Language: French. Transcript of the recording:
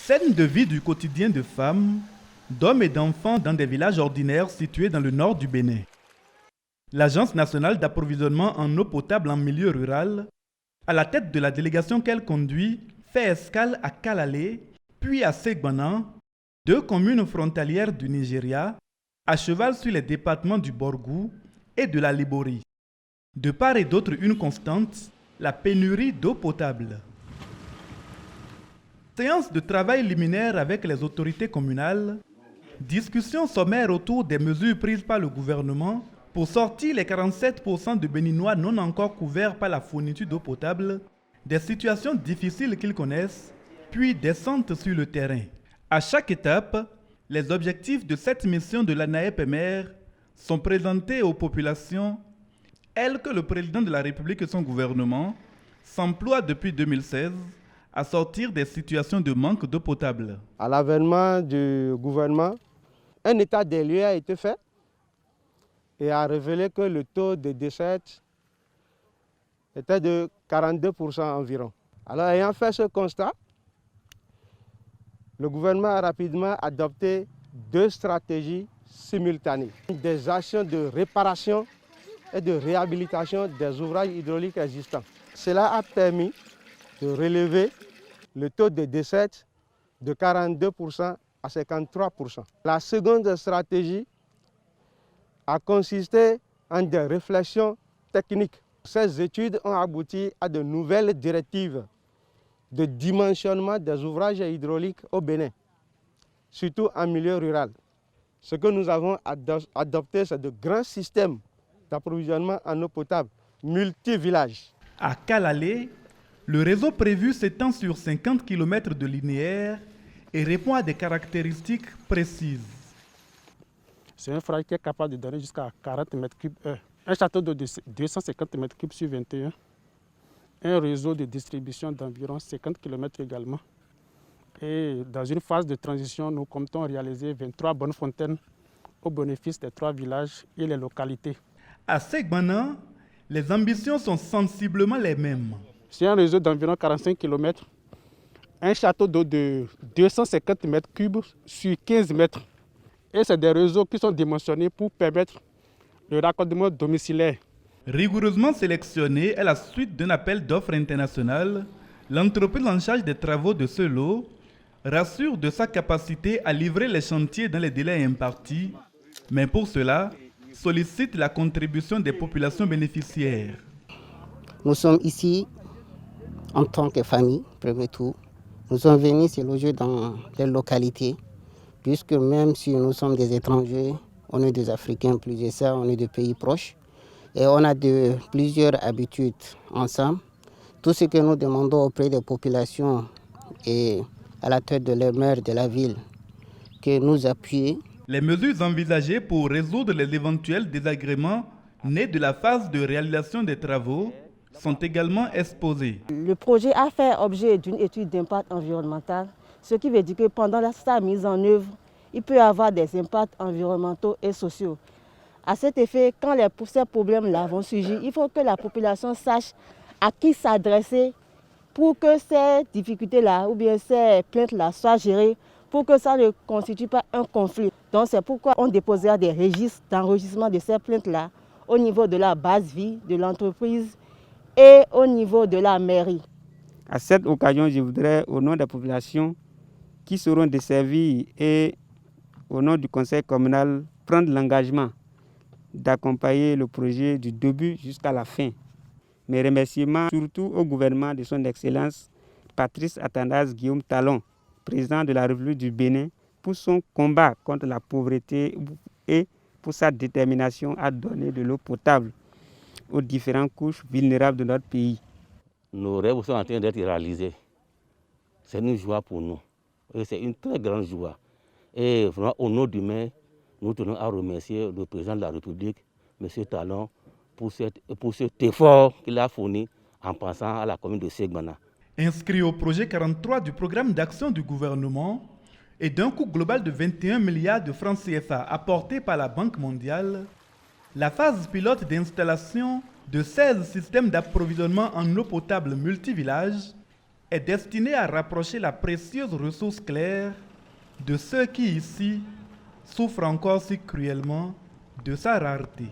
Scène de vie du quotidien de femmes, d'hommes et d'enfants dans des villages ordinaires situés dans le nord du Bénin. L'Agence nationale d'approvisionnement en eau potable en milieu rural, à la tête de la délégation qu'elle conduit, fait escale à Kalale, puis à Segbana, deux communes frontalières du Nigeria, à cheval sur les départements du Borgou et de la Libori. De part et d'autre une constante, la pénurie d'eau potable. Séance de travail liminaire avec les autorités communales, discussion sommaire autour des mesures prises par le gouvernement pour sortir les 47% de Béninois non encore couverts par la fourniture d'eau potable des situations difficiles qu'ils connaissent, puis descente sur le terrain. À chaque étape, les objectifs de cette mission de l'ANAEP-MER sont présentés aux populations, elles que le président de la République et son gouvernement s'emploient depuis 2016 à sortir des situations de manque d'eau potable. À l'avènement du gouvernement, un état des lieux a été fait et a révélé que le taux de décès était de 42% environ. Alors, ayant fait ce constat, le gouvernement a rapidement adopté deux stratégies simultanées. Des actions de réparation et de réhabilitation des ouvrages hydrauliques existants. Cela a permis de relever le taux de décès de 42% à 53%. La seconde stratégie a consisté en des réflexions techniques. Ces études ont abouti à de nouvelles directives de dimensionnement des ouvrages hydrauliques au Bénin, surtout en milieu rural. Ce que nous avons adopté, c'est de grands systèmes d'approvisionnement en eau potable multi-villages. À Kalale, le réseau prévu s'étend sur 50 km de linéaire et répond à des caractéristiques précises. C'est un forage qui est capable de donner jusqu'à 40 m3 heure. Un château d'eau de 250 m3 sur 21. Un réseau de distribution d'environ 50 km également. Et dans une phase de transition, nous comptons réaliser 23 bonnes fontaines au bénéfice des 3 villages et les localités. À Segbana, les ambitions sont sensiblement les mêmes. C'est un réseau d'environ 45 km, un château d'eau de 250 m3 sur 15 mètres. Et c'est des réseaux qui sont dimensionnés pour permettre le raccordement domiciliaire. Rigoureusement sélectionné à la suite d'un appel d'offres international, l'entreprise en charge des travaux de ce lot rassure de sa capacité à livrer les chantiers dans les délais impartis, mais pour cela, sollicite la contribution des populations bénéficiaires. Nous sommes ici en tant que famille, premier tout. Nous sommes venus se loger dans les localités, puisque même si nous sommes des étrangers, on est des Africains, plus de ça, on est de pays proches. Et on a plusieurs habitudes ensemble. Tout ce que nous demandons auprès des populations et à la tête de les maires de la ville, que nous appuient. Les mesures envisagées pour résoudre les éventuels désagréments nés de la phase de réalisation des travaux sont également exposées. Le projet a fait objet d'une étude d'impact environnemental, ce qui veut dire que pendant sa mise en œuvre, il peut y avoir des impacts environnementaux et sociaux. À cet effet, quand ces problèmes-là vont surgir, il faut que la population sache à qui s'adresser pour que ces difficultés-là ou bien ces plaintes-là soient gérées, pour que ça ne constitue pas un conflit. Donc c'est pourquoi on déposera des registres d'enregistrement de ces plaintes-là au niveau de la base vie de l'entreprise et au niveau de la mairie. À cette occasion, je voudrais, au nom des populations qui seront desservies et au nom du conseil communal, prendre l'engagement d'accompagner le projet du début jusqu'à la fin. Mes remerciements surtout au gouvernement de son Excellence Patrice Athanase Guillaume Talon, président de la République du Bénin, pour son combat contre la pauvreté et pour sa détermination à donner de l'eau potable aux différentes couches vulnérables de notre pays. Nos rêves sont en train d'être réalisés. C'est une joie pour nous. Et c'est une très grande joie. Et vraiment, au nom du maire, nous tenons à remercier le président de la République, M. Talon, pour cet effort qu'il a fourni en pensant à la commune de Segbana. Inscrit au projet 43 du programme d'action du gouvernement et d'un coût global de 21 milliards de francs CFA apporté par la Banque mondiale, la phase pilote d'installation de 16 systèmes d'approvisionnement en eau potable multivillages est destiné à rapprocher la précieuse ressource claire de ceux qui ici souffrent encore si cruellement de sa rareté.